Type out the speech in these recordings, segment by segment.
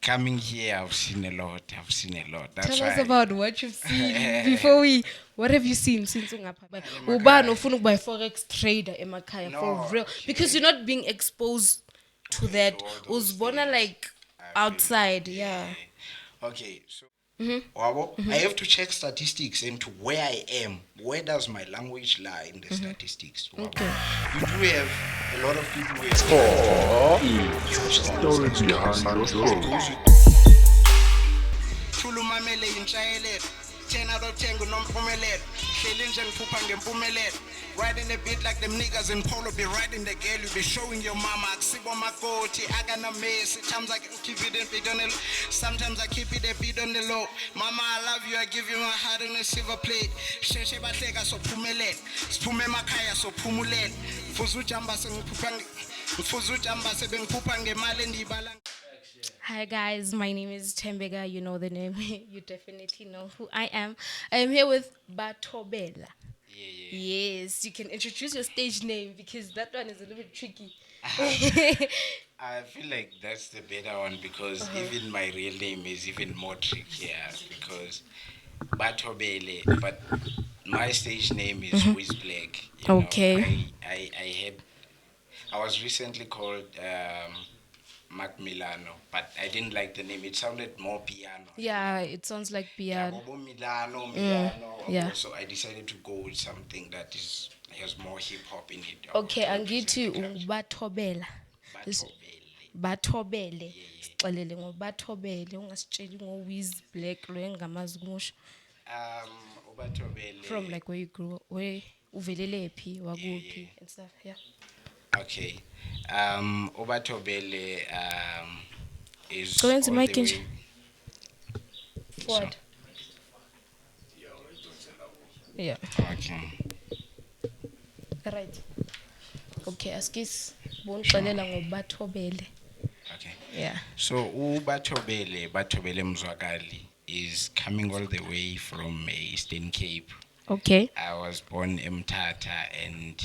Coming here, I've seen a lot. That's Tell us why. about what you've seen before we. What have you seen since ungapha? emakhaya. Ubani ofuna ukuba forex trader emakhaya for No, real? okay. Because you're not being exposed to that. To all those Uzbona things. like I feel outside, it. yeah. Okay, so Wabo, I have to check statistics into where I am. Where does my language lie in the statistics? Wabo? Okay. You do have a lot of people who have Story behind the show. Chulumamele inshayelelo 10 out of 10 kunompumelelo hleli nje ngiphupha ngempumelelo riding the beat like them niggas in polo be riding the girl you be showing your mama akusibo makoti akana mess sometimes I keep it a bit on the sometimes I keep it a bit on the low mama I love you I give you my heart on a silver plate sheshe bahleka sophumelela siphume emakhaya sophumulela mfuza ujamba sengiphupha mfuza ujamba sebengiphupha ngemali endibala. Hi guys, my name is Thembeka. You know the name. You definitely know who I am. I am here with Batobela. Yes, you can introduce your stage name because that one is a little bit tricky. I feel like that's the better one because even my real name is even more trickier because Batobele, but my stage name is Blvck. Okay. I was recently called Mac Milano, but I didn't like the name. It sounded more piano. Yeah, it sounds like piano. Bobo Milano. yeah. So I decided to go with something that has more hip hop in it. Okay, angithi Batobela. Batobele. Sixelele ngoBatobele ungasitsheli ngoWiz Black lo engamazi ukusho. Ubatobele. From like where you grew up, where uvelele phi wakuphi and stuff, yeah. Okay. Ubatobele is Go into all mic the and way. What? Yeah. Okay. Right. Okay, askis bonixelela ngoBatobele. Okay. Yeah. So Batobele Mzwakali is coming all the way from Eastern Cape. Okay. I was born in Mthatha and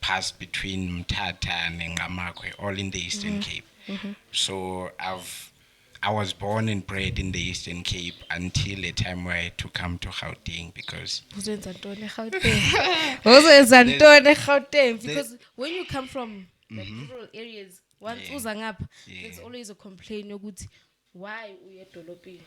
passed between Mthatha and Ngamakwe, all in the Eastern Cape. So I was born and bred in the Eastern Cape until a time where I had to come to Gauteng because Uzenza ntoni eGauteng? Uzenza ntoni eGauteng? Because when you come from like rural areas, once uza ngapha, there's always a complaint yokuthi why uye edolobheni.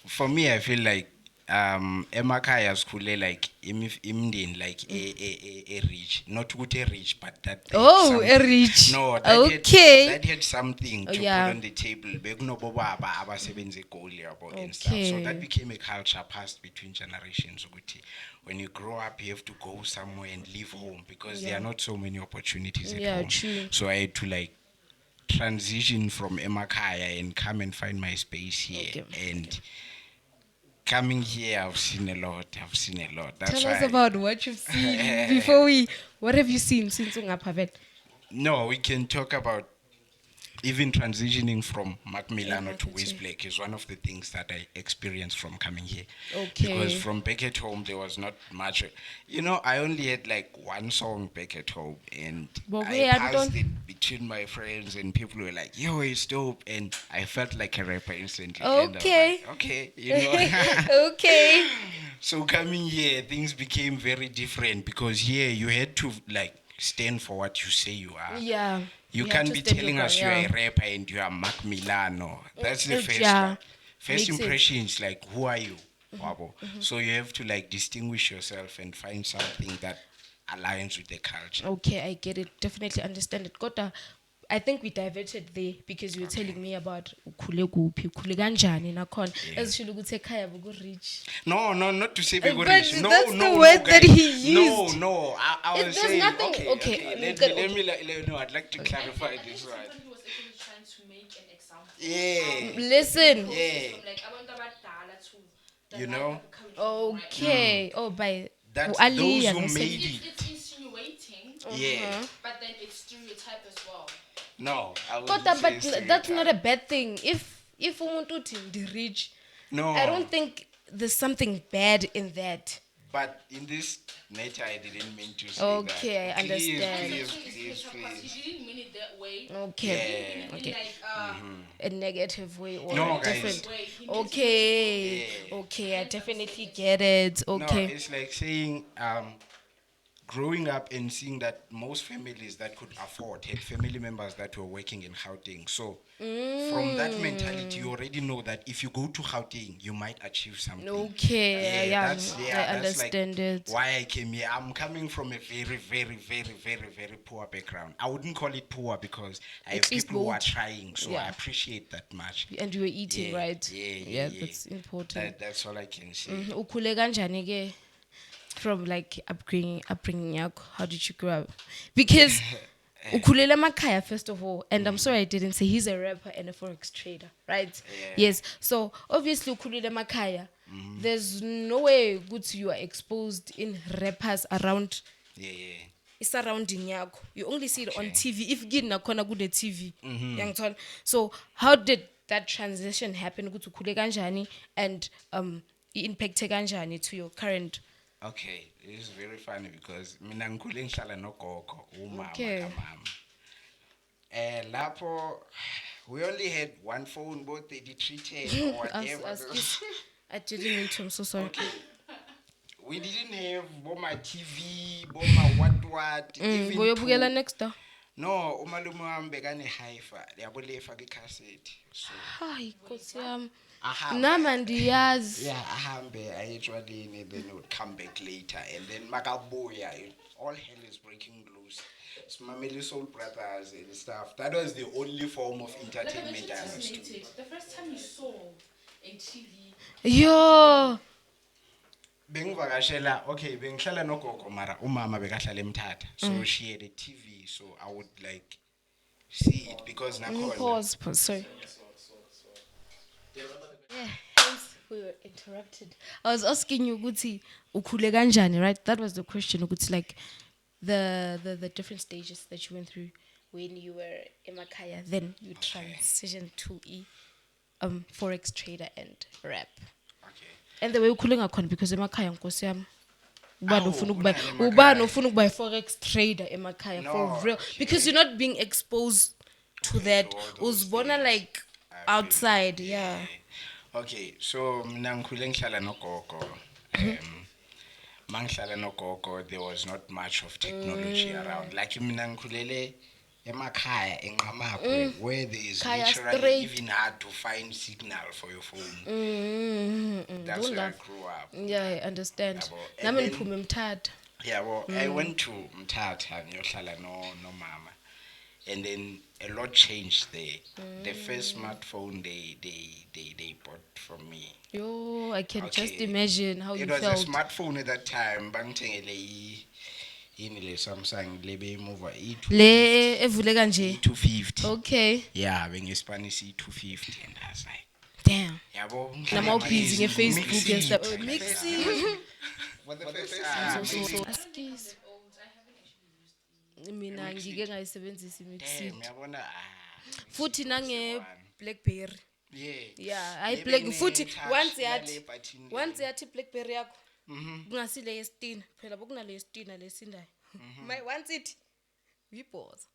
for me I feel like emakhaya sikhule like imndeni like a rich, not ukuthi a rich but that a rich. no that Okay. that had something to put on the table bekunobobaba abasebenza egoli yabo and stuff, so that became a culture passed between generations ukuthi when you grow up you have to go somewhere and leave home because there are not so many opportunities at home. True. So I had to like transition from emakhaya and come and find my space here. And coming here, I've seen a lot. That's Tell us why. about what you've seen before we. What have you seen since ungapha? No, we can talk about even transitioning from Mac Milano to Wiz Black Black is one of the things that I experienced from coming here. Okay. Because from back at home, there was not much. I only had like one song back at home, and I passed it between my friends, and people were like, "Yo, it's dope," and I felt like a rapper instantly. Okay. And I was like, okay, Okay. So coming here, things became very different because here you had to like stand for what you say you are. Yeah. You can't be telling us you are a rapper and you are Mac Milano. That's the first one. First impressions, like who are you? Wabo. So you have to like distinguish yourself and find something that aligns with the culture. Okay, I get it. Definitely understand it. Kota, I think we diverted there because you were telling me about ukhule kuphi, ukhule kanjani nakhona. Ezishilo ukuthi ekhaya rich. No, not to say bego But rich. that's the word that he used. No. I was saying nothing. Okay. Let me. I'd like to clarify this one. He was actually trying to make an example. Yeah. Listen. Yeah. From like abantu abadala to You know. Okay. Oh, by That Ali, those who made it. it's insinuating. Yeah. But then it's stereotype as well. No, I Kota, would but that's not a bad thing. If umuntu uthi rich, no. I don't think there's something bad in that. But in this matter, I didn't mean to say Okay, that. I understand. Please. Because face. he didn't mean it that way. Okay. In Okay. like A negative way or No, a guys. different. way. He meant Okay. Yeah. Okay, I definitely get it. No, Okay. it's like saying growing up and seeing that most families that could afford had family members that were working in Gauteng. So from that mentality, you already know that if you go to Gauteng, you might achieve something. Okay. Yeah, that's I that's understand like it. why I came here. I'm coming from a very, very, very, very, very poor background. I wouldn't call it poor because I have At least people who are gold. trying, so I Yeah. appreciate that much. And you were eating, Yeah, right? yeah. That's important. That's all I can say. Ukhule kanjani ke from like upbringing yakho? How did you grow up? Because ukhulela emakhaya first of all, and I'm sorry I didn't say he's a rapper and a forex trader, right? Yeah. Yes. So obviously ukhulela emakhaya. There's no way good you are exposed in rappers around Yeah. surrounding yakho. You only see it on Okay. TV. If gina khona kude TV. Yangithola. So how did that transition happen ukuthi ukhule kanjani and i-impact kanjani to your current? Okay, it's very funny because mina ngikhule ngihlala nogogo, umama Okay. kamama. Lapho we only had one phone, both 3310 or whatever. I didn't mean to. I'm so sorry. We didn't have boma TV, boma what. Even Ngoyobukela to- next door. No, umalume wami bekane hi-fi, yabo lefa cassette. So Hayi Nkosi yami. ahambe. Nama ndiyazi. Yeah, ahambe ayetshwaleni, then he would come back later, and then makabuya, all hell is breaking loose. Smameli Soul Brothers and stuff. That was the only form of Like, I'm entertainment I actually understood. fascinated. The first time you saw a TV, Yo. Bengivakashela, okay, bengihlala nogogo mara umama bekahlala eMthatha. So she had a TV, so I would like see it because nakhona. Pause. Sorry. Yeah, hence we were interrupted. I was asking you, Guti, ukhule kanjani, right? That was the question, Guti, like the different stages that you went through when you were emakaya, then you transitioned to forex trader and rap. Okay. And the way ukhule ngakhona because emakaya Nkosi yami. Ubani Awu, ufuna ukuba kunani emakhaya? ubani ufuna ukuba forex trader emakaya No, for real okay. because you're not being exposed to that. all those Uzibona things. like I feel- outside, yeah. Okay, so mina ngikhule ngihlala nogogo. Mangihlala nogogo, there was not much of technology around. Like mina ngikhulele emakhaya enqamakwe where there is Khaya literally straight. even hard to find signal for your phone. That's Don't where I laugh. grew up. Yeah, I understand. Yabo, and Nami then- niphume eMthatha. Yeah, well, I went to Mthatha ngiyohlala no mama, and then a lot changed there. The first smartphone they bought from me. Yo, I can just Okay. imagine how It you was felt. a smartphone at that time. Bangithengele yini le Samsung lebe mover Le evule kanje. E250. Okay. Yeah, bengiSpanish E250 and I was like, Damn. yabo Nama busy ngeFacebook and stuff. mixing. Mixing. For the first time. Excuse. Mina ngike ngayisebenzisa imixing. Damn, yabona Futhi nange Blackberry. yeah. Yeah, I Lebe black ne futhi touch, once nale yathi button le. once yathi Blackberry yakho. Kungasile yestina. Phela bokunale yestina lesindayo. My once it uyiphoza.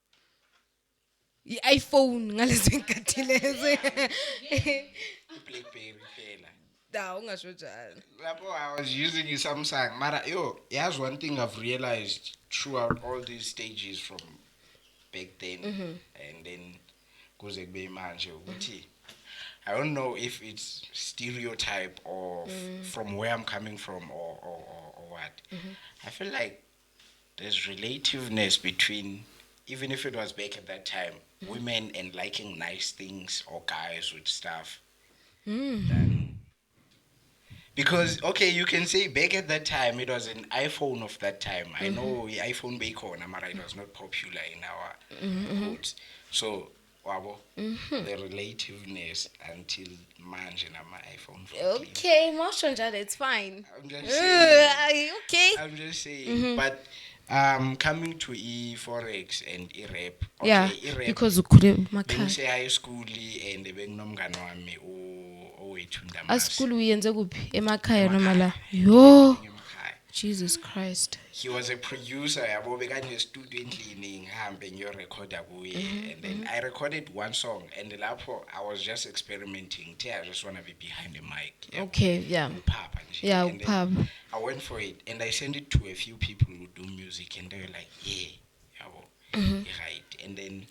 I-iPhone ngalezi nkathi lezi. Blackberry phela. Da ungasho njalo. Lapho I was using a Samsung. Mara yo, here's one thing I've realized throughout all these stages from back then and then kuze kube manje ukuthi I don't know if it's stereotype or from where I'm coming from or what. I feel like there's relativeness between, even if it was back at that time, women and liking nice things or guys with stuff. Than- Because, okay, you can say back at that time, it was an iPhone of that time. I know the iPhone bacon, it was not popular in our hoods. So, wabo, the relativeness until manje nama iPhone 14. Okay, masho njalo, it's fine. I'm just saying. Okay. I'm just saying. But coming to Forex and rap. Okay, Yeah, rap. because ukhule emakhaya. Bengise high school and benginomngane wami owethu A Ndamase. school uyenze kuphi? Emakhaya noma la? Yo. Emakhaya. Jesus Christ. He was a producer. Yabo bekane studio endlini ngihambe ngiyorecorda kuye, and then I recorded one song, and lapho I was just experimenting. I just want to be behind the mic. Yabo. Okay, yeah. Upapa nje. Yeah, And then upapa. I went for it, and I sent it to a few people who do music, and they were like, yeah, yabo, right. And then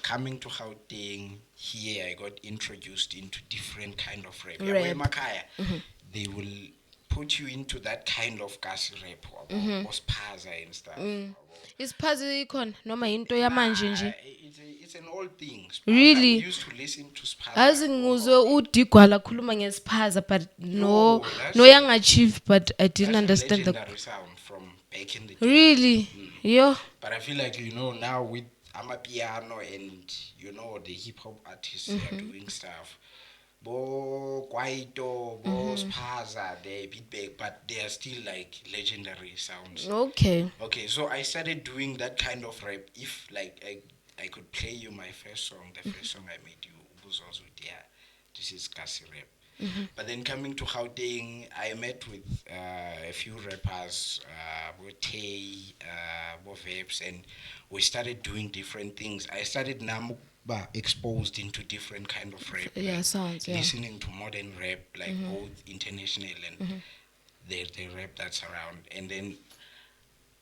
coming to Gauteng, here I got introduced into different kind of rap. Yabo, Rap. emakhaya, they will put you into that kind of gas rap, or spaza and stuff. Isiphazi ikhona noma into yamanje nje. It's an old thing. Spaza. Really? We used to listen to spaza. Azi nguzwe uDigwala khuluma ngesiphaza, but no that's- young achieve, but I didn't That's understand a the. legendary sound from back in the day. Really? Yo. But I feel like, now with Amapiano and, the hip hop artists are doing stuff. Bo Kwaito, Bo Spaza, they beat back, but they are still like legendary sounds. Okay. Okay, so I started doing that kind of rap. If like I could play you my first song, the first song I made you, Ubuzozo, yeah, this is Kasi rap. But then coming to Gauteng, I met with a few rappers, Bo Tay, Bo Vapes, and we started doing different things. I started exposed into different kind of rap. Yeah, like sounds, yeah. listening to modern rap, like both international and the rap that's around. And then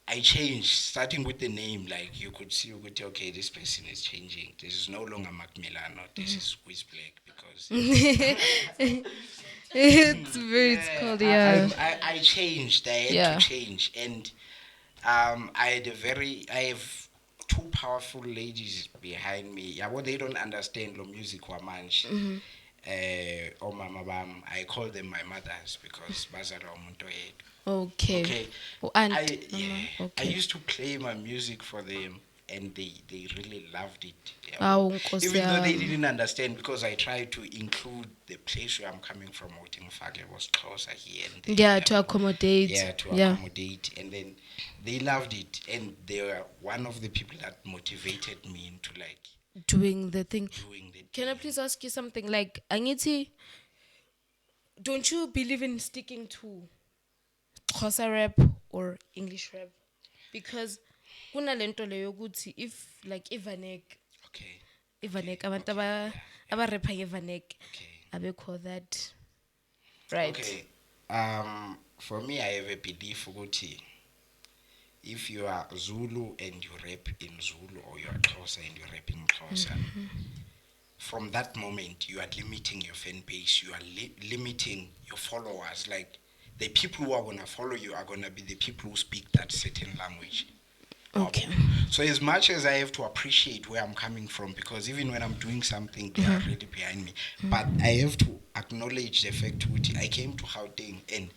I changed, starting with the name. Like you could see, okay, this person is changing. This is no longer Mac Milano. This is Blvck, because it's called, yeah. I changed. I had to change, and I have two powerful ladies behind me. Yeah, well, they don't understand the music wamanch. Or mama bam, I call them my mothers because bazara umuntu yedwa. Okay. Okay. And I okay. used to play my music for them, and they really loved it. Yeah. Awu, Nkosi Even though they yami. didn't understand, because I tried to include the place where I'm coming from. Thembeka was closer here. And Yeah, to accommodate. Yeah, to accommodate, and then they loved it, and they were one of the people that motivated me into like Doing the thing. doing the. Can I please ask you something? Like, Angithi, don't you believe in sticking to Xhosa rap or English rap? Because kuna lento leyo ukuthi if like Ivanek, Okay. abantu abarapha ngevanek Okay. abekho that, right? Okay. For me, I have a belief ukuthi if you are Zulu and you rap in Zulu, or you are Xhosa and you rap in Xhosa, from that moment you are limiting your fan base. You are limiting your followers. Like the people who are gonna follow you are gonna be the people who speak that certain language. Okay. So as much as I have to appreciate where I'm coming from, because even when I'm doing something, they are really behind me. But I have to acknowledge the fact that I came to Gauteng and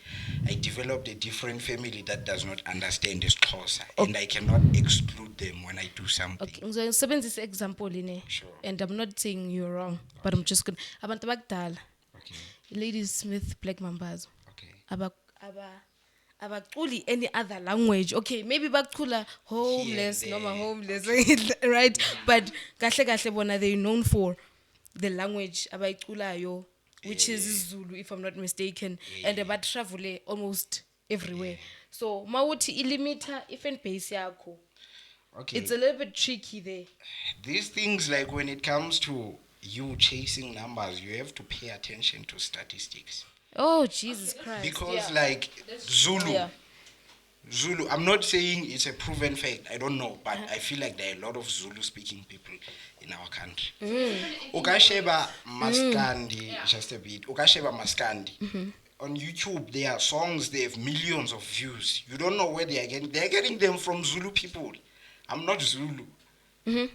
I developed a different family that does not understand this Xhosa, and I cannot exclude them when I do something. Okay, ngizosebenzisa example ine. Sure. And I'm not saying you're wrong, but I'm just gonna abantu bakudala. Okay. Lady Smith, Black Mambazo. Okay. Abaculi any other language. Okay, maybe bacula homeless, Here and normal there. homeless, right? But kahle bona they're known for the language abayiculayo, which is Zulu, if I'm not mistaken, and about travel almost everywhere. So mawuthi ilimita ifan base yakho. Okay. It's a little bit tricky there. These things, like when it comes to you chasing numbers, you have to pay attention to statistics. Oh Jesus Christ! Because like Zulu, Yeah. Zulu, I'm not saying it's a proven fact. I don't know, but I feel like there are a lot of Zulu-speaking people in our country. Ukasheba Maskandi, just a bit. Ukasheba Maskandi. On YouTube, there are songs. They have millions of views. You don't know where they are getting. They are getting them from Zulu people. I'm not Zulu.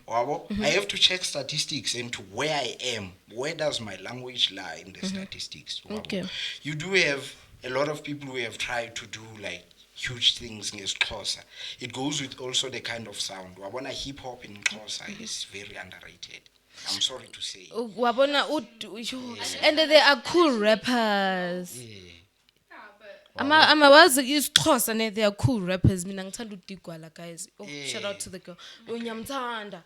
Wabo? I have to check statistics into where I am. Where does my language lie in the statistics? Wabo? Okay. You do have a lot of people who have tried to do like huge things in Xhosa. It goes with also the kind of sound. Wabona hip hop in Xhosa is very underrated. I'm sorry to say. Wabona and they are cool rappers. Amawazi isiXhosa ne, they are cool rappers. Mina ngithanda uDigwala, guys. Oh, shout out to the girl. Unyamthanda.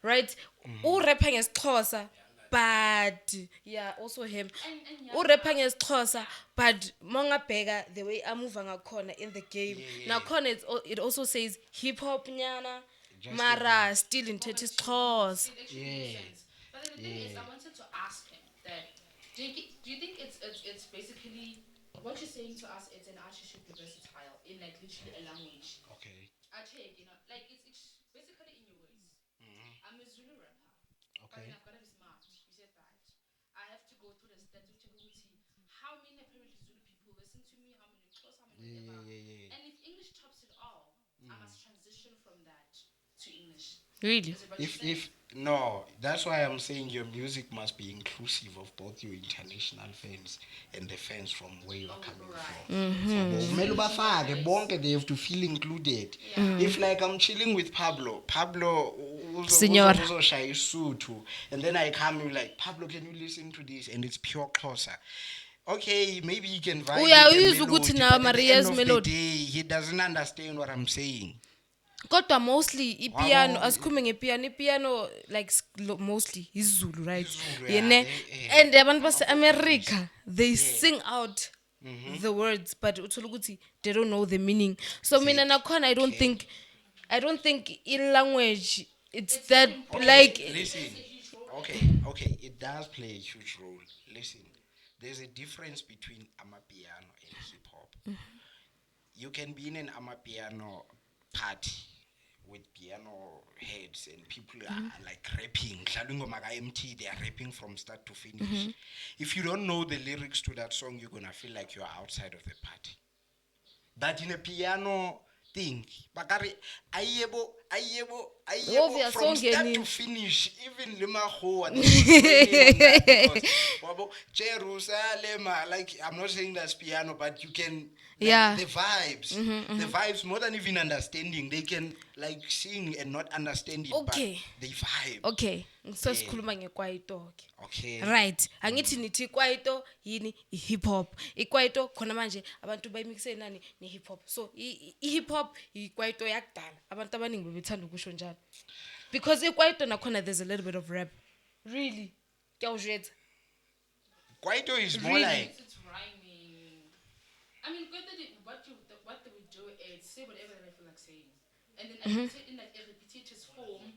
Right? U rapper ngesiXhosa, but yeah, also him. And Urapang is Xhosa, but mongabheka the way amuva ngakhona in the game. Now khona it also says hip hop nyana, mara still in Tethis Xhosa. it actually makes sense. But then the thing is, I wanted to ask him that do you think it's basically what you're saying to us? It's an artist should be versatile in like literally a language. Okay. Archaic, like it's basically in your words. I'm a Zulu rapper, but then Okay. I've got to be smart. You said that. I have to go through the steps which will see how many apparently Zulu people listen to me, how many close, how many whatever. And if English tops it all, I must transition from that to English. Really? Is it what you're If saying? no, that's why I'm saying your music must be inclusive of both your international fans and the fans from where you're coming from. Kumele ubafake bonke, they have to feel included. If like I'm chilling with Pablo Senor. uzoshaya isuthu, and then I come you like, Pablo, can you listen to this? And it's pure Xhosa. Okay, maybe he can vibe Yeah, with the uyizwa ukuthi melody, na but at the Maria's end of the melody. day, he doesn't understand what I'm saying. Kodwa mostly ipiano Wabo- asikhulume ngepiano ipiano like mostly Zulu, right? Zulu, Yeah, yeah, ne? they- And abantu base America they sing out the words but uthola ukuthi they don't know the meaning. So mina nakhona I don't think in language it's that like Listen, okay, it does play a huge role. Listen, there's a difference between amapiano and hip hop. You can be in an amapiano party with piano heads and people are like rapping. MT, they are rapping from start to finish. If you don't know the lyrics to that song, you're gonna feel like you're outside of the party. But in a piano thing, bakari ayebo Obvious, from song start any. to finish, even Limaho and because wabo, Jerusalem, like I'm not saying that's piano, but you can like, Yeah. the vibes more than even understanding, they can like sing and not understand it, Okay. but they vibe. okay sesikhuluma ngekwaito ke. Okay. Right, angithi nithi ikwaito yini hip hop. Ikwaito khona manje abantu bayimixe nani ne hip hop. So hip hop ikwaito yakudala. Abantu abaningi bebethanda ukusho njalo. Because ikwaito nakhona there's a little bit of rap. Really? Kuyawujwetha. Kwaito is more Really? like It's rhyming. I mean, what they would do is say whatever they feel like saying, and then I say in like a repetitive form,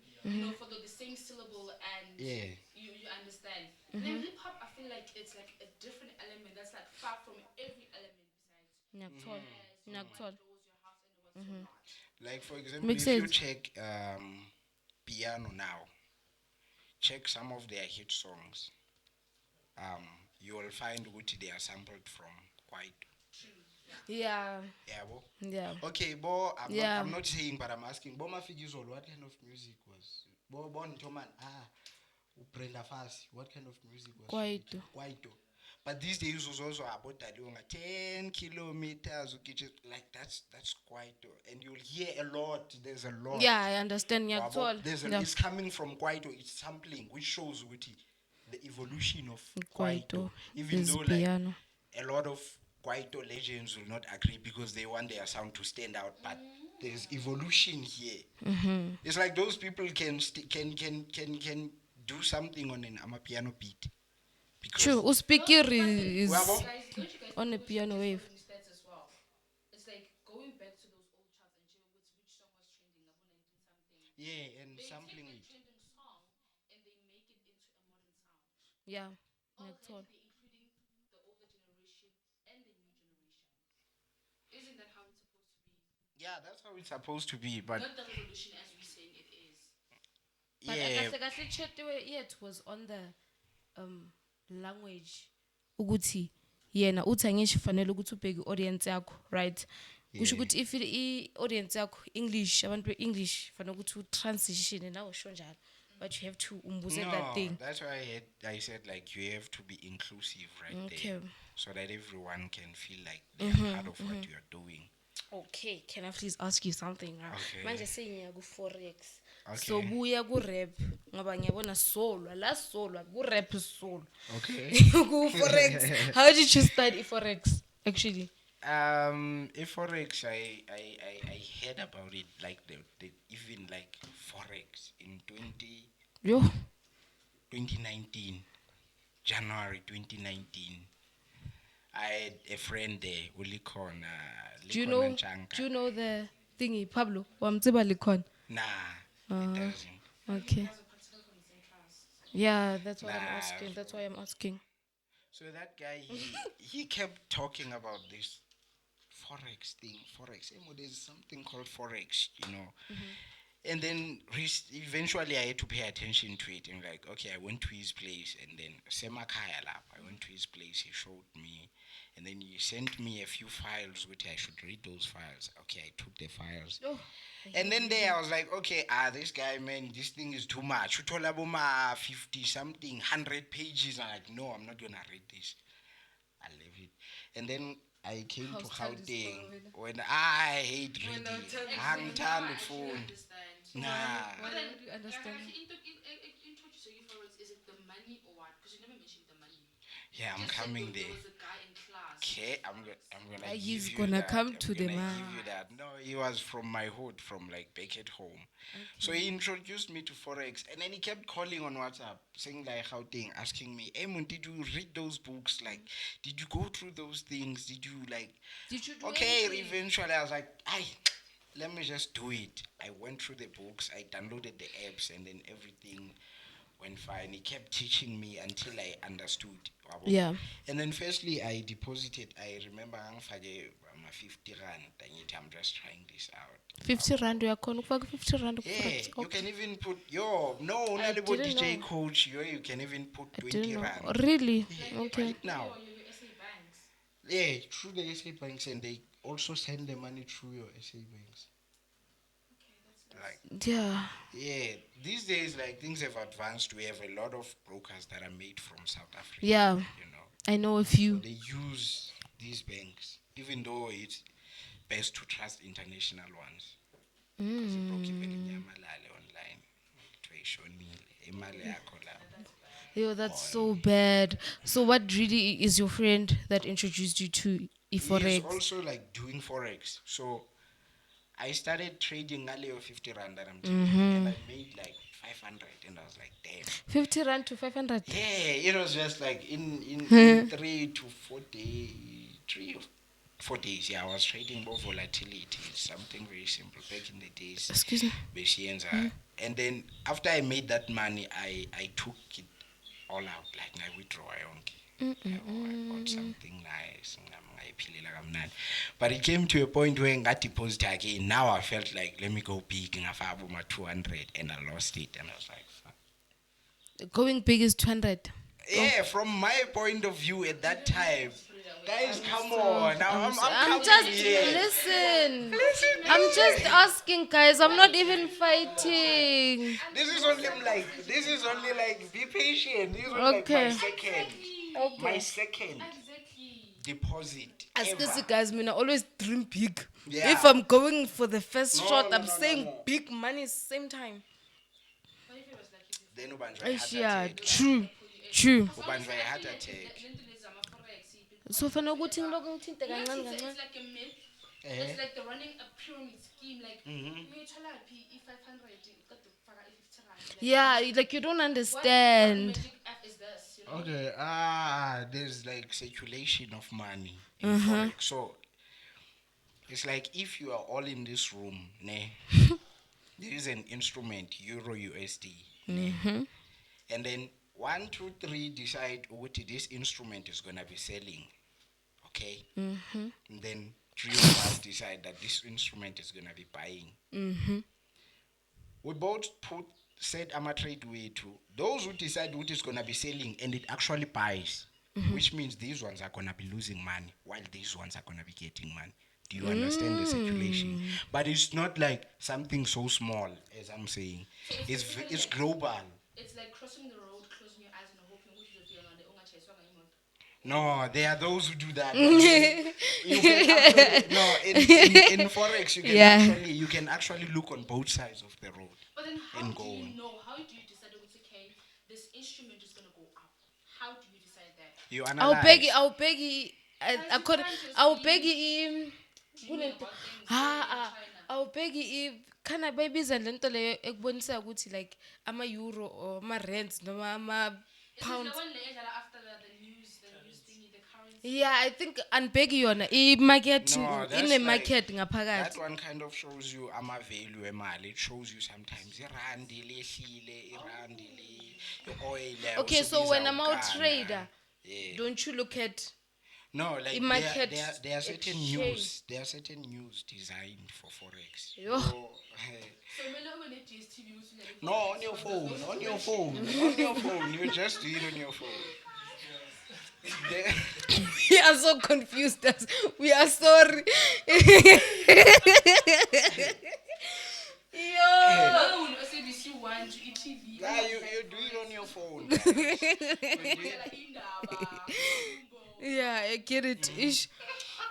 for the same syllable, and Yeah. you understand. Then hip hop, I feel like it's like a different element that's like far from every element besides. Ngiyakuthola. Ngiyakuthola. Doors, your house, and what's so not. Like for example, Makes if you sense. check piano now, check some of their hit songs. You will find what they are sampled from quite. Yeah. Yeah, bo? Yeah. Okay, bo. Yeah. I'm not saying, but I'm asking. Bo Mafigizol, what kind of music was? Bo Ntoman, Brenda Fassi, what kind of music was? Kwaito. Kwaito. But these days was also about that 10 kilometers, like that's Kwaito, and you'll hear a lot. There's a lot. Yeah, I understand. Ngiyakuthola. Yeah. It's coming from Kwaito. It's sampling, which shows the evolution of Kwaito. Kwaito Even is though like piano. a lot of Kwaito legends will not agree because they want their sound to stand out, but there's evolution here. It's like those people can do something on an amapiano beat. Because True. Uspikiri is Wabo? Guys, don't you guys on a think piano it's wave. following stats as well? It's like going back to those old charts and check which song was trending about 19 something. Yeah, and They sampling take it. the trending song and they make it into a modern sound. Yeah. All Ngiyakuthola. they're including the older generation and the new generation. Isn't that how it's supposed to be? Yeah, that's how it's supposed to be. But Not the revolution as we're saying it is. But yeah, kahle chat it was on the language ukuthi yena uthi angisho fanele ukuthi ubheke audience yakho, right? Kusho ukuthi if audience yakho English, abantu English fanele ukuthi transition nawo sho njalo. But you have to umbuze that thing. that's why I said like you have to be inclusive right there, Okay. so that everyone can feel like they're part of what you're doing. Okay, can I please ask you something now? Okay. Manje sengiya ku Forex. Okay. So buya ku rap ngoba ngiyabona solwa ku rap solo. Okay. Ku Forex. How did you start Forex actually? Forex, I heard about it like the even like Forex in Yo. 2014 2019, January 2019. I had a friend there, Ulikon, Do you Likon know? and Chanka. Do you know the thingy, Pablo? Wamtsiba Likon. Nah, it doesn't. Okay. As a practical from the same class. Yeah, that's what I'm Nah, asking. That's why I'm asking. So that guy, he kept talking about this Forex thing. Forex. There's something called Forex, you know. And then eventually I had to pay attention to it. And like, okay, I went to his place. And then Semakaya lap, I went to his place. He showed me. And then he sent me a few files, which I should read those files. Okay, I took the files. Oh, And then there I was like, okay, this guy, man, this thing is too much. You told Aboma 50 something, 100 pages. I'm like, no, I'm not going to read this. I left it. And then I came to Gauteng when I hate reading. I'm tired of phone. Nah. Why don't you understand? Introduce you Forex. Is it the money or what? Because you never mentioned the money. Yeah, I'm Just said coming there there. was a guy in class. Okay, I'm gonna Like give he's you gonna that. come I'm to the gonna man. give you that. No, he was from my hood, from like back at home. So he introduced me to Forex, and then he kept calling on WhatsApp, saying like how thing, asking me, "Hey, Mon, did you read those books? Like, did you go through those things? Did you like?" Did you do Okay, anything? eventually I was like, let me just do it. I went through the books, I downloaded the apps, and then everything went fine. He kept teaching me until I understood. Yeah. And then firstly, I deposited, I remember I'm 50 rand. I'm just trying this out. 50 rand, you are going to 50 rand. Yeah, Forex. you can even put, only about didn't DJ know. coach, you can even put I 20 didn't know. rand. Really? Yeah, Okay. right now. Or your SA banks. Yeah, through the SA banks, and they also send the money through your SA banks. Like, Yeah. yeah, these days, like, things have advanced. We have a lot of brokers that are made from South Africa. Yeah. You know, I know a few. they use these banks, even though it's best to trust international ones. Because you broke even in Yamalale online. Imali yakho lapho. Yo, that's so bad. So, what really is your friend that introduced you to He's Forex? also like doing Forex. So I started trading Galeo 50 rand that I'm trading, and I made like 500, and I was like, damn. 50 rand to 500. Yeah, it was just like in 3 or 4 days. Yeah, I was trading more volatility. It's something very simple. Back in the days, Excuse me. and then after I made that money, I took it all out. Like I withdraw I bought something nice. But it came to a point where I got deposit again. Now I felt like, let me go big. And I found my 200 and I lost it. And I was like, fuck. Going big is 200. Yeah, from my point of view at that time, guys, come on. Now I'm I'm coming just here. listen. I'm just asking, guys. I'm not even fighting. This is only like be patient. This is only like Okay. my second. My second Exactly. deposit Excuse ever. me, guys. I always dream big. Yeah. If I'm going for the first No, shot, no, I'm no, saying no. big money same time. What if it was like you before? Then ubanjwa heart Yeah, attack. true. True. Ubanjwa heart attack. So for no good thing, kancane kancane. It's like a myth. It's like they're running a pyramid scheme. Like, you tell P 500, you got the 50 rand. Like, Yeah, like you don't what understand. magic app is this? You know? Okay, there's like circulation of money in Forex. So it's like if you are all in this room, ne, there is an instrument, Euro USD, ne, and then 1, 2, 3 decide what this instrument is gonna be selling. Okay? And then 3 of us decide that this instrument is gonna be buying. We both said I'm a trade way to those who decide what is gonna be selling and it actually buys, which means these ones are gonna be losing money while these ones are gonna be getting money. Do you understand the circulation? But it's not like something so small as I'm saying. It's global. It's like crossing the road, closing your eyes, and hoping which is the other one. No, there are those who do that. You can actually, no, in Forex you can actually look on both sides of the road. But then how And do go you on. know? How do you decide that it's okay? This instrument is gonna go up. How do you decide that? You I'll analyze. beg you. Guys, you can't just I'll be beg you. dreaming about things in China. awubheki khana bayibiza lento leyo ekubonisa ukuthi like ama-euro or ama-rands noma ama-pounds. After the news thingy, the currency. Yeah, I think anibheki yona i-market No, that's ine-market that ngaphakathi. one kind of shows you ama-value emali. It shows you sometimes irandi lehlile, irandi i-oil. Okay, so usubiza when I'm out ukana. trader, Yeah. don't you look at No, like i-market there are certain exchange? news. There are certain news designed for forex. Yo. So when it is TV, No, on your phone, on your phone, on your phone. You just do it on your phone. There- We are so confused. We are sorry. Yo. SABC 1 to TV. Yeah, you do it on your phone. Guys. You do it- Yeah, I get it. Ish.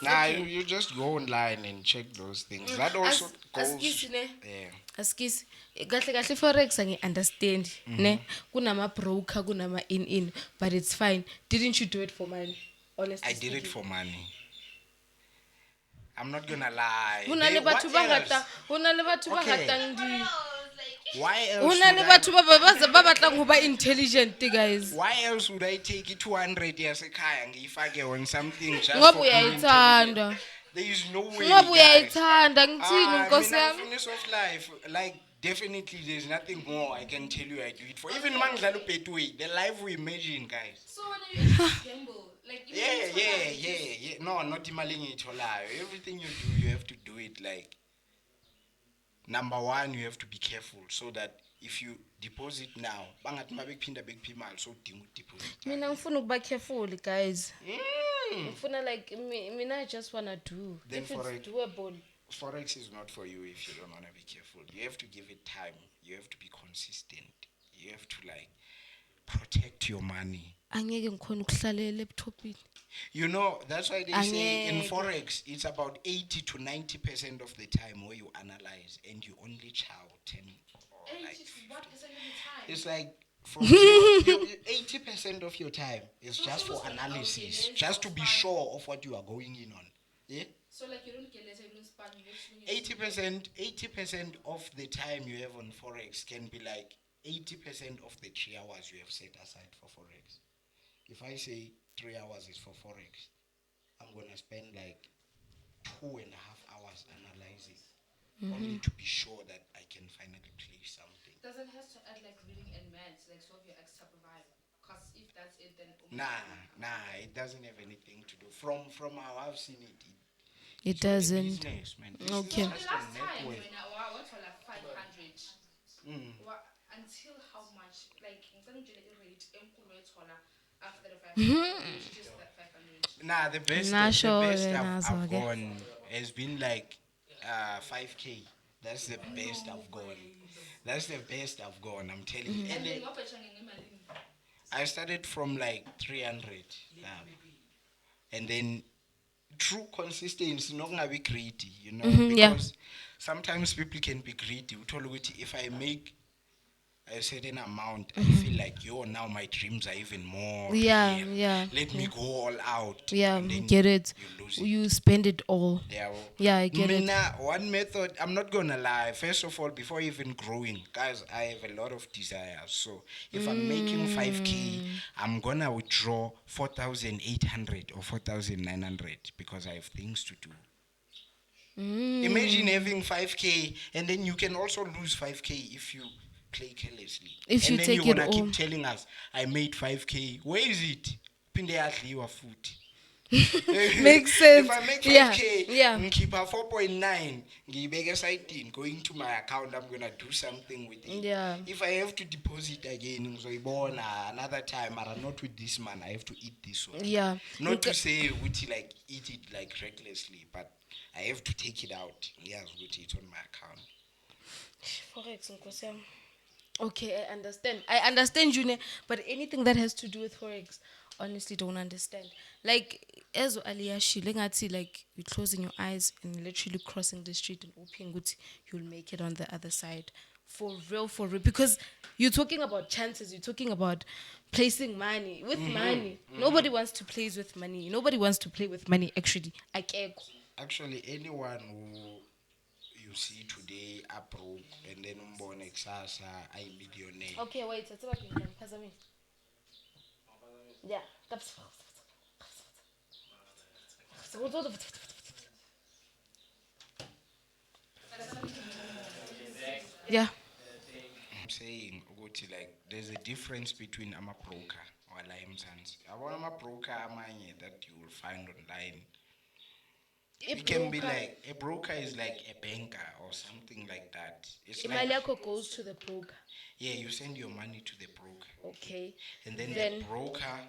Nah, you just go online and check those things. That also goes. Askisi ne? Yeah. Askisi. Kahle kahle forex understand. Ne? Kunama broker, kunama in, but it's fine. Didn't you do it for money? Honestly. I did it for money. I'm not gonna lie. Hona le What batho ba else? ngata, hona le batho ba Okay. ngatang di. Why else? Hona le would batho ba batlang ho ba intelligent, guys. Why else would I take it 200 years ekhaya ngiyifake on something just Ngoba for being uyayithanda. intelligent? There is no way. Ngoba guys. uyayithanda ngithini Nkosi Mina yami? finish of life, like definitely there's nothing more I can tell you I do it for. Even mangidlala ubetway, the life we imagine, guys. So when you gamble, like Yeah. No, not imali ngiyitholayo. Everything you do, you have to do it like. Number one, you have to be careful so that if you deposit now, bangathi mabekuphinda bekuphi imali so udinga udeposit. Mina ngifuna ukuba careful, guys. Ngifuna like mina I just wanna do. Then If for it's doable. Forex is not for you if you don't want to be careful. You have to give it time. You have to be consistent. You have to like protect your money. Angeke ngikhona ukuhlalela laptopini. You know, that's why they say in Angeke. Forex, it's about 80 to 90% of the time where you analyze and you only chow 10 or like 50. what percent of the time? It's like from 80% of your time is just for analysis, just to be sure of what you are going in on. Yeah? So like you don't get later, you don't spend you 80% of the time you have on Forex can be like 80% of the 3 hours you have set aside for Forex. If I say 3 hours is for Forex, I'm gonna spend like 2.5 hours analyzing, only to be sure that I can finally play something. Does it have to add like reading and maths, like solve your extra vibe? Because if that's it, then Nah, it doesn't have anything to do. From how I've seen it, It it's not a doesn't. business, man. This Okay. is the just last a time network. when I went for like 500, until how much? Like ngicela rate enkulu ethola after the 500, which is just that 500. Nah, the best I've gone has been like 5K. That's the best I've gone. That's the best I've gone, I'm telling you. And then I started from like 300. And then true consistency, not gonna be greedy, you know, yeah. because sometimes people can be greedy. If I make a certain amount, I feel like, now my dreams are even more. Yeah, real. yeah, Let me go all out. Yeah, and then get it. You lose it. You spend it all. Yeah, Yeah, I get it. One method, I'm not gonna lie. First of all, before even growing, guys, I have a lot of desires. So if I'm making 5K, I'm gonna withdraw 4,800 or 4,900 because I have things to do. Imagine having 5K and then you can also lose 5K if you play carelessly. If and you then take you it wanna all. keep telling us, I made 5K. Where is it? Phinde yadliwa futhi. Makes sense. If I make 5K, Yeah. keep a 4.9, ngiyibeke esayidini, going to my account, I'm gonna do something with it. Yeah. If I have to deposit again, ngizoyibona another time, but not with this man, I have to eat this one. Yeah. Not to say ukuthi like eat it like recklessly, but I have to take it out. Yes, with it on my account. Forex, Nkosi yami. Okay, I understand you, ne, but anything that has to do with Forex, honestly don't understand. Like, as Aliyashi, like you're closing your eyes and literally crossing the street and hoping you'll make it on the other side. For real. Because you're talking about chances, you're talking about placing money. With money. Nobody wants to play with money. Nobody wants to play with money, actually. Actually, anyone who you see today are broke, and then umbone Xhosa I millionaire. Okay, wait. It's about me. Yeah. Yeah. I'm saying ukuthi like there's a difference between ama broker or emzansi. Abona ama broker amanye that you will find online. It can be like a broker is like a banker or something like that. It's like, Imali yakho goes to the broker. yeah, you send your money to the broker, Okay. and then Then- the broker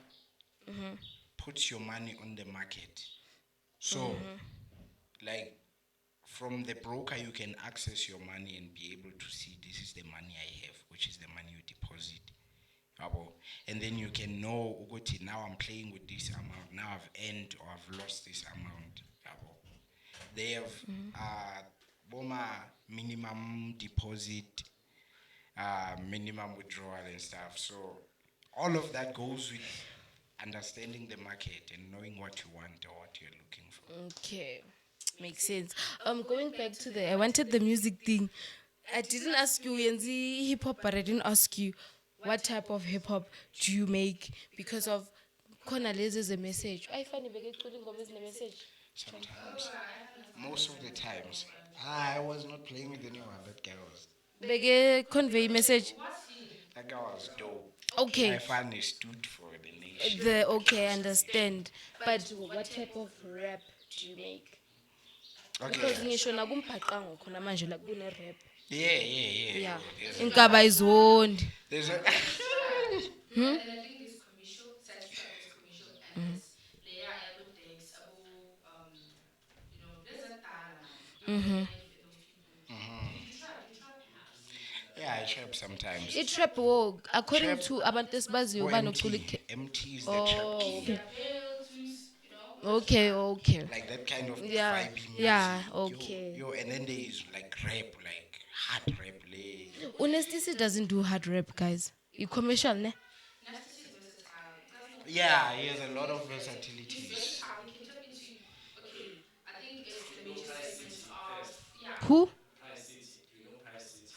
puts your money on the market. So, like from the broker, you can access your money and be able to see this is the money I have, which is the money you deposit. Yabo. And then you can know, ukuthi, now I'm playing with this amount, now I've earned or I've lost this amount. Yabo. They have boma minimum deposit, minimum withdrawal and stuff. So all of that goes with understanding the market and knowing what you want or what you're looking for. Okay. Makes sense. Going back to I wanted the music thing. I didn't ask you Yenzi hip hop, but I didn't ask you what type of hip hop do you make because of Kona is a message. I find a message. Sometimes, most of the times, I was not playing with anyone. That guy was. Bege convey message. That guy was dope. Okay. I finally stood for the nation. Okay, I understand. But what type of rap do you make? Because Okay. ngisho nakumbhaqango khona manje la kune rap. Yeah. Inkaba izondi. There's a. And then I think there's commercial, satisfied there's commercial, and there's layer abo decks, there's a tala man. Those people. Do you try perhaps? Yeah, I trap sometimes. It trap wo according Trap- to abantu esibaziyo Oh, banocula MT is the trap king. okay. Bill to, Okay. Like that kind of Yeah, vibey music. yeah, okay. Yo, and then there is like rap, like hard rap. Honesty doesn't do hard rap, guys. You commercial, ne? Nasty is versatile. It doesn't Yeah, he has a lot of He's versatilities. versatile. He can tap into, okay, I think it's the major segments of, yeah. Who?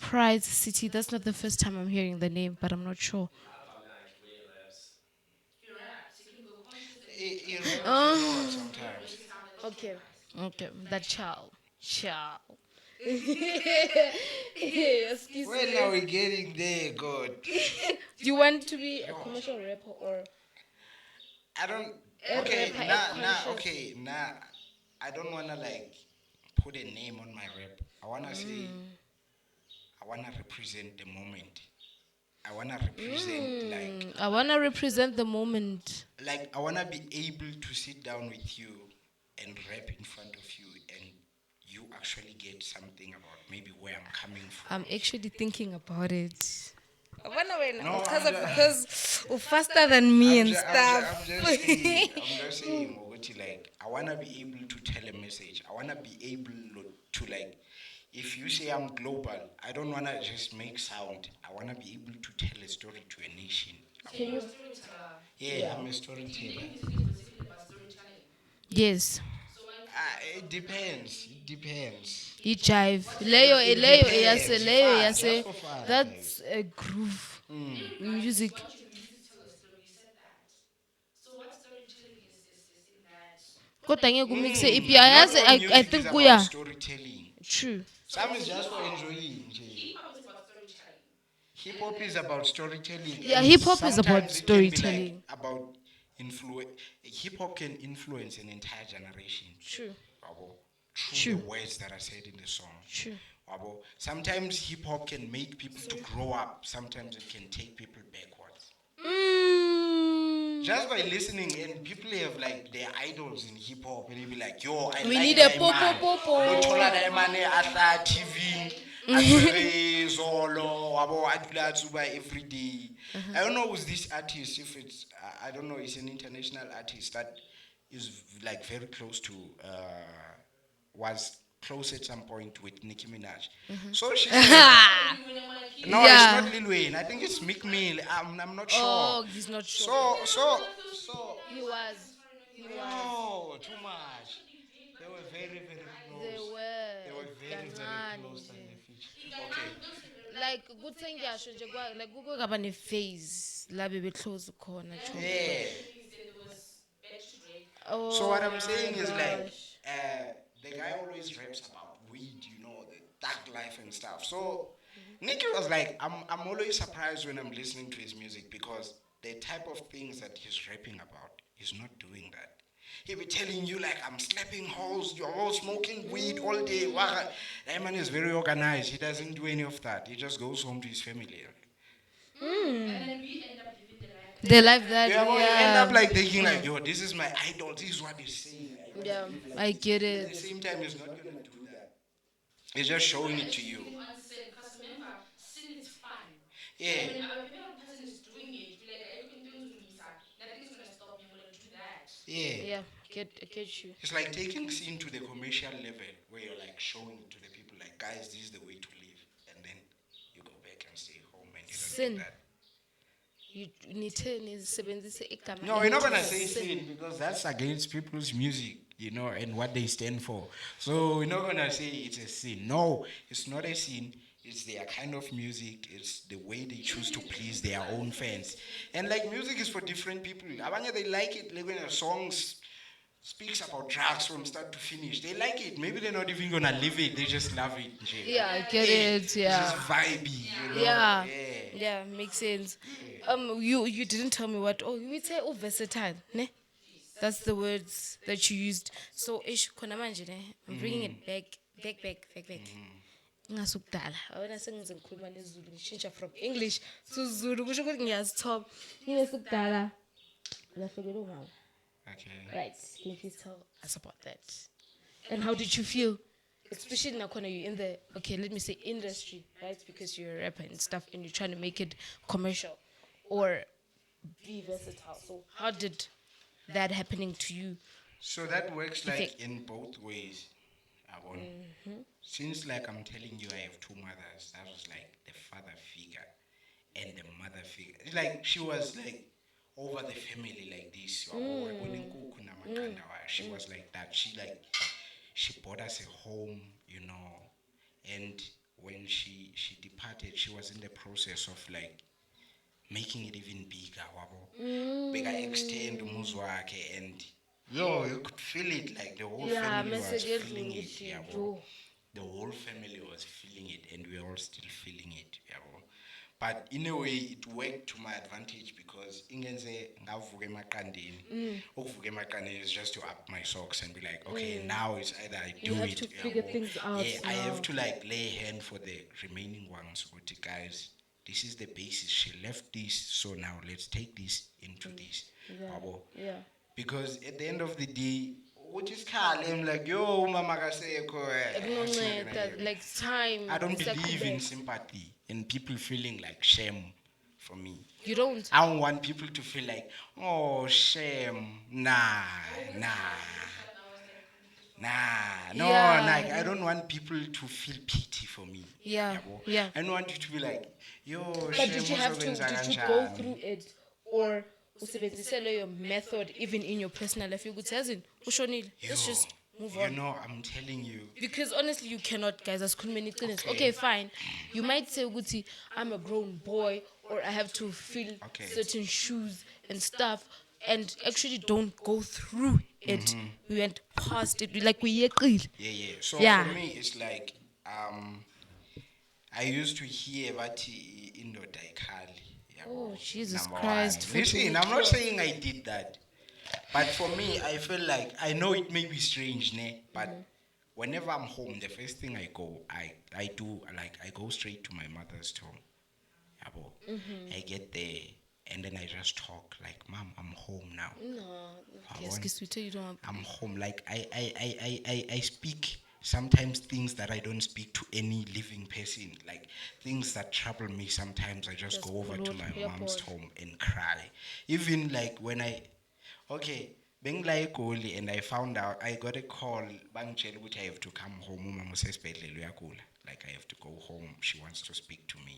Pride City. That's not the first time I'm hearing the name, but I'm not sure. He raps. He can go conscious and He raps a lot sometimes. versatile. Okay. That child. Excuse When me. are we getting there, God? Do you want to be a commercial rapper or I don't. A Okay, rapper, a nah. I don't wanna like put a name on my rap. I wanna say. I wanna represent the moment. I wanna represent I wanna represent the moment. like I wanna be able to sit down with you and rap in front of you, and you actually get something about maybe where I'm coming from. I'm actually thinking about it. No, Because you're faster than me and I'm stuff. just saying, Moguti, like, I want to be able to tell a message. I want to be able to, like, if you say I'm global, I don't want to just make sound. I want to be able to tell a story to a nation. Can you? Yeah, I'm a storyteller. Music is basically about storytelling. Yes. So when It depends. It depends. You jive. Leyo, Depends. yase. Just for fun, That's a groove. Music. want your music to tell a story, you said that. So what storytelling is in that? Kodwa ngeke umixe ipi. Not all I music think is about kuya. storytelling. True. Some is just for enjoying. Hip hop is about storytelling. Hip hop is about storytelling. Yeah, and hip hop is about sometimes it can be, like, storytelling. about hip hop can influence an entire generation. True. Wabo, True. through the words that are said in the song. True. Wabo, sometimes hip hop can make people to grow up. Sometimes it can take people backwards. Just by listening, and people have like their idols in hip hop, and they be like, "Yo, I We like need a that po man. po po po. Uthola that man at TV, at Zolo, wabo adula atsuba every day." I don't know who's this artist. If it's, I don't know, it's an international artist that is like very close to, was close at some point with Nicki Minaj. So she said, no, Yeah. it's not Lil Wayne. I think it's Meek Mill. I'm not sure. Oh, he's not sure. So. He was. No, too much. They were very, very close. They were. They were kancane closer nje. in the future. Okay. Like kuthi ngiyasho nje like kuke kaba ne phase la bebe close khona Chobe. Yeah. Oh So what I'm my saying is like, gosh. the guy always raps about weed, the thug life and stuff. So Nicky was like, I'm always surprised when I'm listening to his music because the type of things that he's rapping about, he's not doing that. He be telling you like I'm slapping hoes, you're all smoking weed all day. That man is very organized. He doesn't do any of that. He just goes home to his family. The life that Yeah, we well, you end up have. like thinking like, yo, this is my idol. This is what he's saying. I want Yeah, to live like I this. get At the it. same time, he's not gonna do that. He's just showing it to you. On sin, because remember, sin is fun. Yeah. And when a person is doing it, be like, nothing's gonna stop me. I'm gonna do that. Yeah. Yeah, get you. It's like taking scene to the commercial level where you're like showing it to the people like, guys, this is the way to live. And then you go back and stay home and you don't Sin. do that. You need to nisebenzise igama. No, we're not gonna elithi say sin because that's against people's music, and what they stand for. So we're not gonna say it's a sin. No, it's not a sin. It's their kind of music. It's the way they choose to please their own fans. And like music is for different people. Abanye they like it like when a song speaks about drugs from start to finish. They like it. Maybe they're not even gonna live it. They just love it. Yeah, I get it. It's Yeah. just vibey, Yeah. Yeah. Yeah, makes sense. You didn't tell me what. Oh, you would say versatile, ne? That's the words that you used. So ish khona manje ne. I'm bringing it back. Ngasukudala. Awona sengize ngikhuluma nezulu ngishintsha from English to Zulu kusho ukuthi ngiyazithoba. Nginesukudala. Lahlekelwe ngalo. Okay. Right. Can you please tell us about that? And how did you feel? Especially now, you in the let me say industry, right? Because you're a rapper and stuff, and you're trying to make it commercial or be versatile. So how did that happening to you? So that works like Effect. in both ways. Abon. Since like I'm telling you, I have two mothers. That was like the father figure and the mother figure. It's like she was like over the family like this. She was like that. She bought us a home, and when she departed, she was in the process of like making it even bigger, bigger extend umuzwake, and you could feel it like the whole family was feeling it. The whole family was feeling it, and we're all still feeling it. But in a way, it worked to my advantage because ingenze ngavuka emaqandeni. Ukuvuka emaqandeni is just to up my socks and be like, okay, now it's either I do You have it. to figure things out Yeah, I now. have to like lay hand for the remaining ones. Uthi, guys, this is the basis. She left this, so now let's take this into this. Yabo. Yeah. Because at the end of the day, I'm like, yo, mama kasekho, Like time. I don't it's like believe in back. sympathy and people feeling like shame for me. You don't. I don't want people to feel like, oh, shame. Nah. No, Yeah. like I don't want people to feel pity for me. Yeah, Yabo. yeah. I don't want you to be like, yo, But shame. did you go through it or usebenzisele your method even in your personal life? You could say, ushonile. Let's just move on. I'm telling you. Because honestly, you cannot, guys. As many things. Okay, fine. You might say, Guti, I'm a grown boy, or I have to fill certain shoes and stuff, and actually don't go through it. We went past it. We Yeah. So Yeah. for me, it's like I used to hear about indoda ikhali. Oh, Jesus Number Christ. one. Listen, I'm not saying I did that. But for me, I feel like, I know it may be strange, but whenever I'm home, the first thing I do, like, I go straight to my mother's home. Yabo. I get there, and then I just talk, like, Mom, I'm home now. No. Yes, because we tell you don't want. I'm home. Like, I speak sometimes things that I don't speak to any living person. Like, things that trouble me sometimes, I just go over to my mom's home and cry. Even like when Bengla Egoli, and I found out, I got a call, which I have to come home. Like, I have to go home. She wants to speak to me.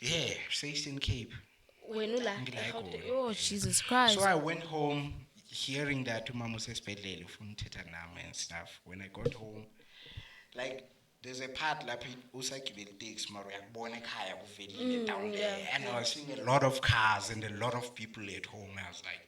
Yeah, she's in Cape. Oh, Jesus Christ. So I went home hearing that Mama says and stuff. When I got home, like there's a part lapho usagibela iteksi mara uyakubona ekhaya kuvelile down there, and I was seeing a lot of cars and a lot of people at home. I was like,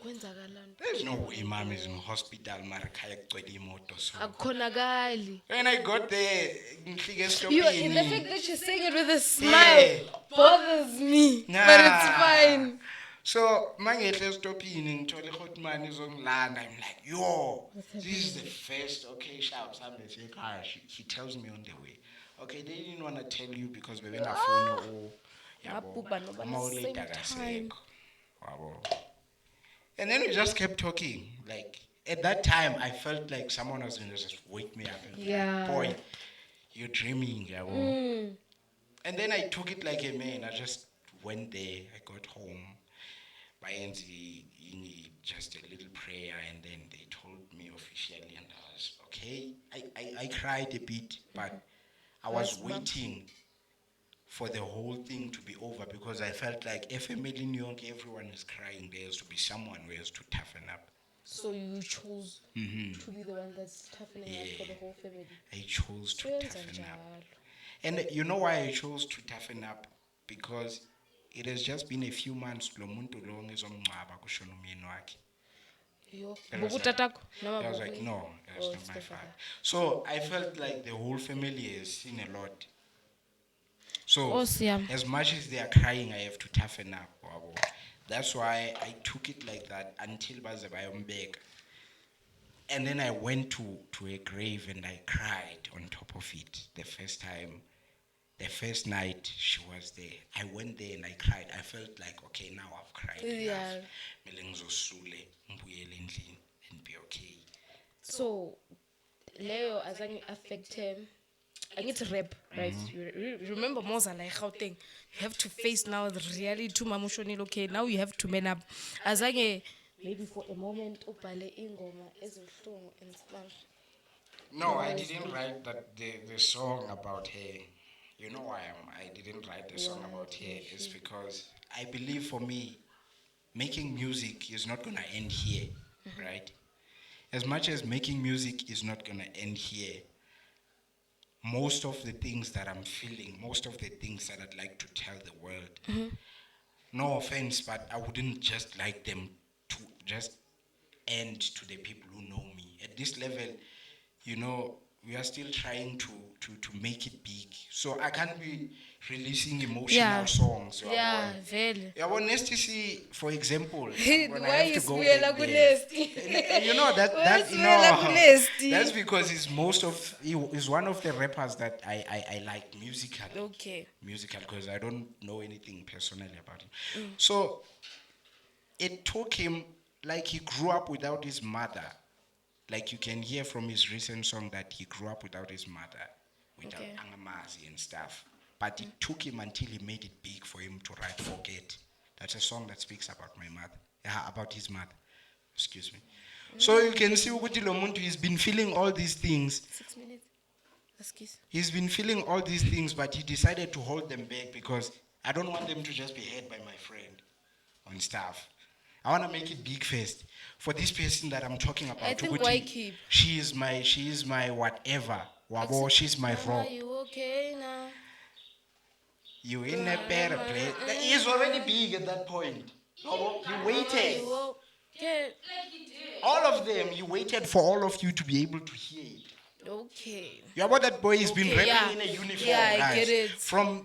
kwenzakalani there's no way mom is in hospital mara ekhaya kugcwele imoto. So akukhonakali. when I got there, ngihlike You, the esitopini. fact that you're saying it with a smile bothers me, but it's fine. So mangehle esitopini ngithola ihotman izongilanda. I'm like, yo, this is the first. Okay, shouts. I'm the car. She tells me on the way. Okay, they didn't want to tell you because we were not phone or Ngabhubha noba at the same time. and then we just kept talking. Like at that time, I felt like someone was gonna just wake me up. And Yeah. boy, you're dreaming, And then I took it like a man. I just went there. I got home. By end, just a little prayer, and then they told me officially, and I was okay. I cried a bit, but I was waiting for the whole thing to be over because I felt like if in New York everyone is crying, there has to be someone who has to toughen up. So you chose to be the one that's toughening up for the whole family. I chose to toughen up. And you know why I chose to toughen up? Because it has just been a few months. I was like, no, that's not my father. So I felt like the whole family has seen a lot. So as much as they are crying, I have to toughen up. That's why I took it like that until Blvck. And then I went to a grave and I cried on top of it the first time. The first night she was there, I went there and I cried. I felt like, okay, now I've cried enough. And be okay. So, Leo, as I affect him, I need to rap, right? You remember Moza like Gauteng. You have to face now the reality to Mamushoni. Okay, now you have to man up. As I maybe for a moment, Opale Ingoma is in Spanish. No, I didn't write the song about her. You know why I didn't write the song about her? It's because I believe for me, making music is not gonna end here, right? As much as making music is not gonna end here, most of the things that I'm feeling, most of the things that I'd like to tell the world, no offense, but I wouldn't just like them to just end to the people who know me. At this level, we are still trying to make it big. So I can't be releasing emotional songs. Yeah, very. Nesty, for example, when I Why have is to go Smuela back there, Gunesty? you know that's because he's one of the rappers that I like musically. Okay. Musical, because I don't know anything personally about him. So it took him, like he grew up without his mother. Like you can hear from his recent song that he grew up without his mother, without Angamazi and stuff. But it took him until he made it big for him to write Forget. That's a song that speaks about my mother. About his mother. Excuse me. So you can see Ukuthi lo muntu, he's been feeling all these things. 6 minutes. Excuse. He's been feeling all these things, but he decided to hold them back because I don't want them to just be heard by my friend on stuff. I want to make it big first. For this person that I'm talking about, I think why keep? She is my whatever. Wabo, she's my rock. Are you okay now? You in a better place. He's already big at that point. He waited. All of them, he waited for all of you to be able to hear it. Okay. You about that boy has been rapping in a uniform, yeah, guys. I get it. From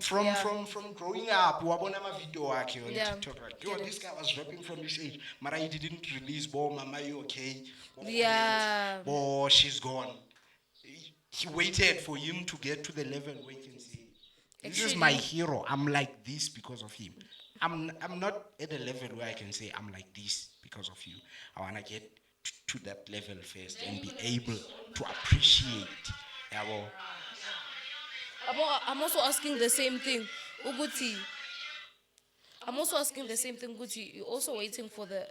growing up, wabona ma video akhe on TikTok. Like, yo, this guy was rapping from this age. Mara he didn't release Bo Mama You Okay? Yeah. Bo She's Gone. He waited for him to get to the level where he can say, this is my hero. I'm like this because of him. I'm not at a level where I can say I'm like this because of you. I wanna get to that level first and be able to appreciate. Yeah, well, I'm also asking the same thing. Uguti. I'm also asking the same thing, Uguti. You're also waiting for the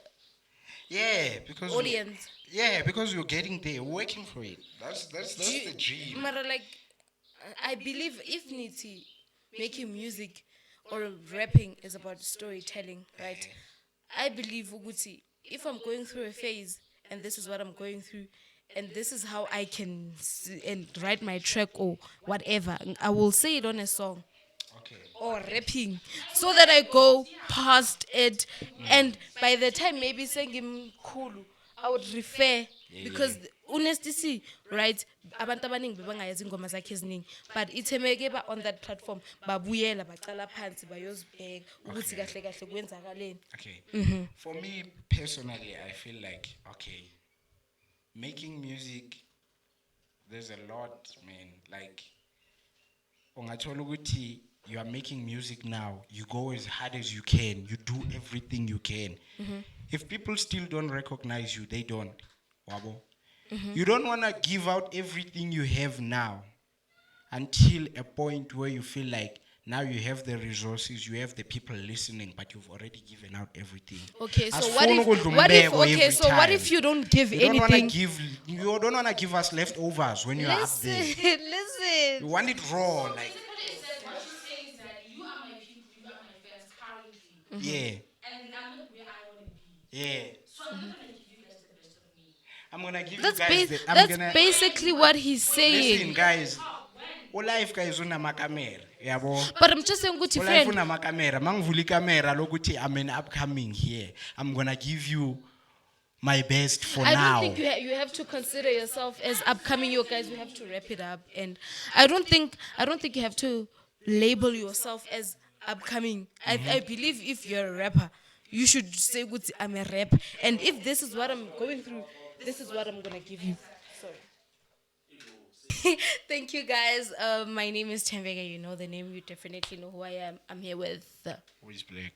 because audience. Because you're getting there, working for it. That's the dream. Mara, like, I believe if Niti making music or rapping is about storytelling, right? I believe Uguti, if I'm going through a phase and this is what I'm going through, and this is how I can and write my track or whatever. I will say it on a song Okay. or rapping so that I go past it, and by the time maybe saying Kulu, I would refer because honesty, right? Abantu abaningi bebangayazi ingoma zakhe eziningi, but ithemeke ba on that platform babuyela baqala phansi bayozibheka ukuthi kahle kahle kwenzakaleni. Okay. For me personally, I feel like, okay, making music, there's a lot, man. Like, ungathola ukuthi you are making music now, you go as hard as you can, you do everything you can. If people still don't recognize you, they don't. Wabo. You don't want to give out everything you have now until a point where you feel like now you have the resources, you have the people listening, but you've already given out everything. Okay, so As what if phone what if you don't give you don't anything? You don't want to give us leftovers when you are up there. Listen. You want it raw, like What she's saying is that you are my people, you are my fans currently. yeah, And I'm not where I want to be. yeah. So I'm not going to give you guys the best of me. I'm gonna give That's, you guys. that's basically what he's saying. Listen, guys. Life guys unamakamera, yabo. But I'm just saying, good Life friend. unamakamera. Mangvuli kamera lokuthi I'm an upcoming here. I'm gonna give you my best for I now. don't think you have to consider yourself as upcoming. You guys, we have to wrap it up, and I don't think you have to label yourself as upcoming. I believe if you're a rapper, you should say, "Good, I'm a rapper," and if this is what I'm going through, this is what I'm gonna give you. Sorry. Thank you guys. My name is Thembeka. You know the name. You definitely know who I am. I'm here with. Who is black?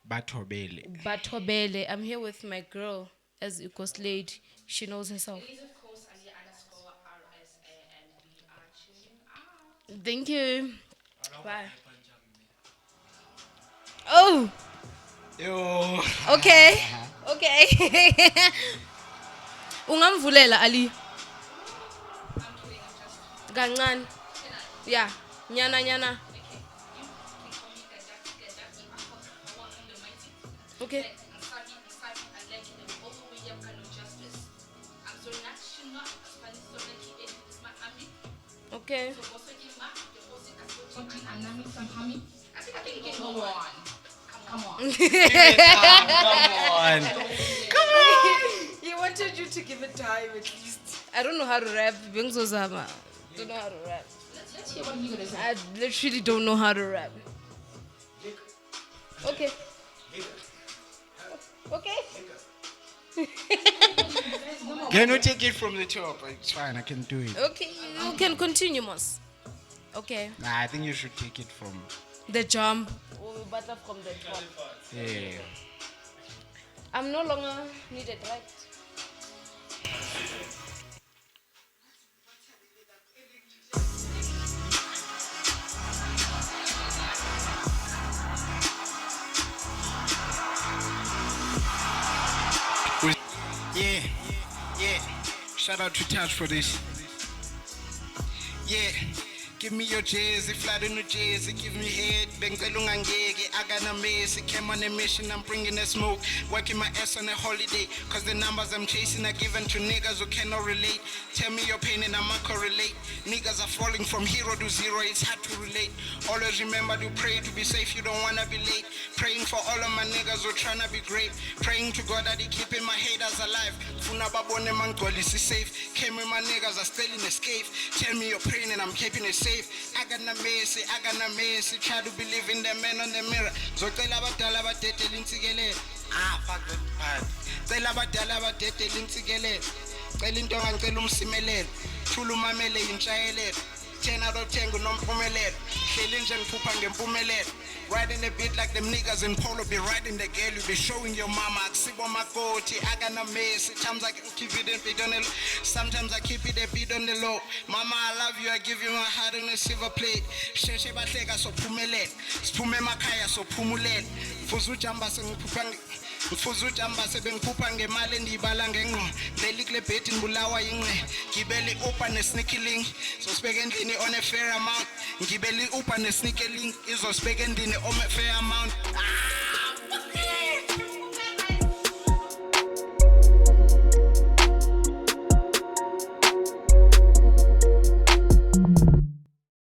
Batobele. Bathobele. I'm here with my girl, as it goes late. She knows herself. Please, of course, Ali _RSA, and we are tuning out. Thank you. Bye. Oh. Yo. Okay. Okay. Ungamvulela Ali. Kancane. Yeah. Nyana. Okay. Okay. Come on. Come on. He wanted you to give it time at least. I don't know how to rap. Bengzozama. Don't know how to rap. Let's hear what you're going to say. I literally don't know how to rap. Okay. Okay. Can you take it from the top? It's fine, I can do it. Okay, you can continue, Moss. Okay. Nah, I think you should take it from. The jump. Or butter from the top. Yeah. I'm no longer needed, right? Yeah. Shout out to Touch for this. Yeah. Give me your jersey, flat in the jersey, give me head. Bengalunga ngege, I got a mess. Came on a mission, I'm bringing the smoke. Working my ass on a holiday. Cause the numbers I'm chasing are given to niggas who cannot relate. Tell me your pain and I'm not correlate. Niggas are falling from hero to zero, it's hard to relate. Always remember to pray to be safe, you don't wanna be late. Praying for all of my niggas who tryna be great. Praying to God that he keeping my haters alive. Funa babone mangoli si safe. Came with my niggas are still in escape. Tell me your pain and I'm keeping it safe. I got no mercy. Try to believe in the man on the mirror. Zocela abadala badedela intsikelelo. Fuck that part. Cela abadala badedela intsikelelo. Cela into ngicela umsimelelo. Thula umamele inshayelelo. 10 out of 10 kunompumelelo. Hleli nje ngiphupha ngempumelelo. Riding the beat like them niggas in polo be riding the girl, you be showing your mama Aksibo makoti, I got no mess. Sometimes I keep it a bit on the low. Sometimes I keep it a bit on the low. Mama, I love you, I give you my heart on a silver plate. Sheshe bahleka so phumelele. Siphume emakhaya so phumulele. Mfuza ujamba sengiphupha Mfuza ujamba sebengiphupha ngemali endiyibala ngengqondo. Leli kule bed ngibulawa yingqe. Ngibele Uber ne-sneaky link. Sosibeka endlini on a fair amount. Ngibele Uber ne-sneaky link. Izosibeka endlini on a fair amount.